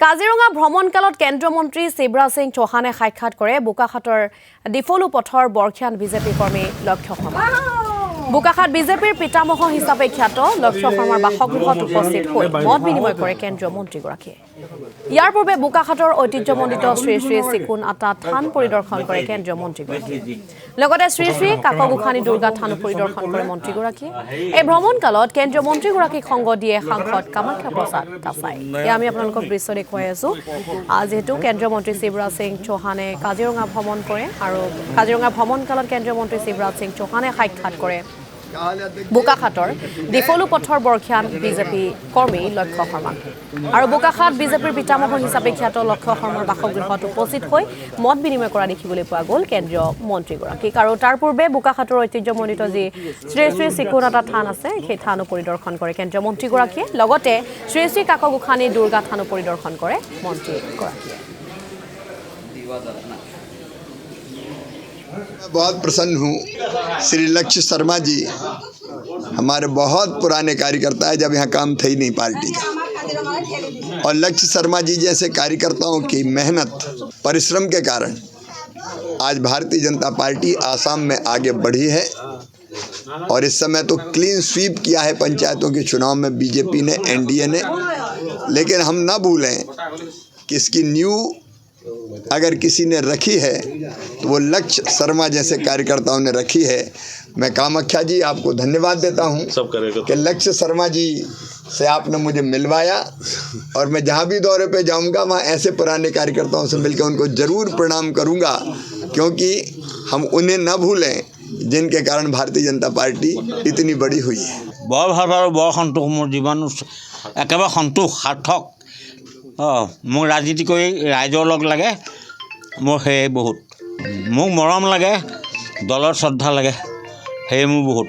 কাজিৰঙা ভ্ৰমণকালত কেন্দ্ৰীয় মন্ত্ৰী শিৱৰাজ সিং চৌহানে সাক্ষাৎ কৰে বোকাখাতৰ ডিফলু পথৰ বৰখিয়ান বিজেপি কৰ্মী লক্ষ্য শৰ্মা বোকাখাত বিজেপিৰ পিতামহ হিচাপে খ্যাত লক্ষ্য শৰ্মাৰ বাসগৃহত উপস্থিত হৈ মত বিনিময় কৰে কেন্দ্ৰীয় মন্ত্ৰীগৰাকীয়ে ইয়াৰ পূৰ্বে বোকাখাতৰ ঐতিহ্যমণ্ডিত শ্ৰী শ্ৰী চিকুন আটা থান পৰিদৰ্শন কৰে কেন্দ্ৰীয় মন্ত্ৰীগৰাকীয়ে লগতে শ্ৰী শ্ৰী কাকগোখানী দুৰ্গা থানো পৰিদৰ্শন কৰে মন্ত্ৰীগৰাকীয়ে এই ভ্ৰমণকালত কেন্দ্ৰীয় মন্ত্ৰীগৰাকীক সংগ দিয়ে সাংসদ কামাখ্যা প্ৰসাদ কাছাই এয়া আমি আপোনালোকক দৃশ্য দেখুৱাই আছো যেহেতু কেন্দ্ৰীয় মন্ত্ৰী শিৱৰাজ সিং চৌহানে কাজিৰঙা ভ্ৰমণ কৰে আৰু কাজিৰঙা ভ্ৰমণকালত কেন্দ্ৰীয় মন্ত্ৰী শিৱৰাজ সিং চৌহানে সাক্ষাৎ কৰে বোকাখাতৰ ডিফলু পথৰ বৰখিয়ান বিজেপি কৰ্মী লক্ষ্য শৰ্মা আৰু বোকাখাত বিজেপিৰ পিতামহ হিচাপে খ্যাত লক্ষ্য শৰ্মাৰ বাসগৃহত উপস্থিত হৈ মত বিনিময় কৰা দেখিবলৈ পোৱা গ'ল কেন্দ্ৰীয় মন্ত্ৰীগৰাকীক আৰু তাৰ পূৰ্বে বোকাখাতৰ ঐতিহ্যমণ্ডিত যি শ্ৰী শ্ৰী চিকুনাটা থান আছে সেই থানো পৰিদৰ্শন কৰে কেন্দ্ৰীয় মন্ত্ৰীগৰাকীয়ে লগতে শ্ৰী শ্ৰী কাকগোখানী দুৰ্গা থানো পৰিদৰ্শন কৰে মন্ত্ৰীগৰাকীয়ে बहुत प्रसन्न हूँ श्री लक्ष्य शर्मा जी हमारे बहुत पुराने कार्यकर्ता है जब यहाँ काम थे ही नहीं पार्टी का और लक्ष्य शर्मा जी जैसे कार्यकर्ताओं की मेहनत परिश्रम के कारण आज भारतीय जनता पार्टी आसाम में आगे बढ़ी है और इस समय तो क्लीन स्वीप किया है पंचायतों के चुनाव में बीजेपी ने एनडीए ने लेकिन हम ना भूलें कि इसकी न्यू अगर किसी ने रखी है तो वो लक्ष्य शर्मा जैसे कार्यकर्ताओं ने रखी है मैं कामाख्या जी आपको धन्यवाद देता हूँ कि लक्ष्य शर्मा जी से आपने मुझे मिलवाया और मैं जहाँ भी दौरे पे जाऊँगा वहाँ ऐसे पुराने कार्यकर्ताओं से मिलकर उनको ज़रूर प्रणाम करूँगा क्योंकि हम उन्हें न भूलें जिनके कारण भारतीय जनता पार्टी इतनी बड़ी हुई है বৰ ভাল আৰু বৰ সন্তোষ মোৰ জীৱন একেবাৰে সন্তোষ সাৰ্থক মোক ৰাজনীতি কৰি ৰাইজৰ লগ লাগে মোৰ সেয়ে বহুত মোক মৰম লাগে দলৰ শ্ৰদ্ধা লাগে সেয়ে মোৰ বহুত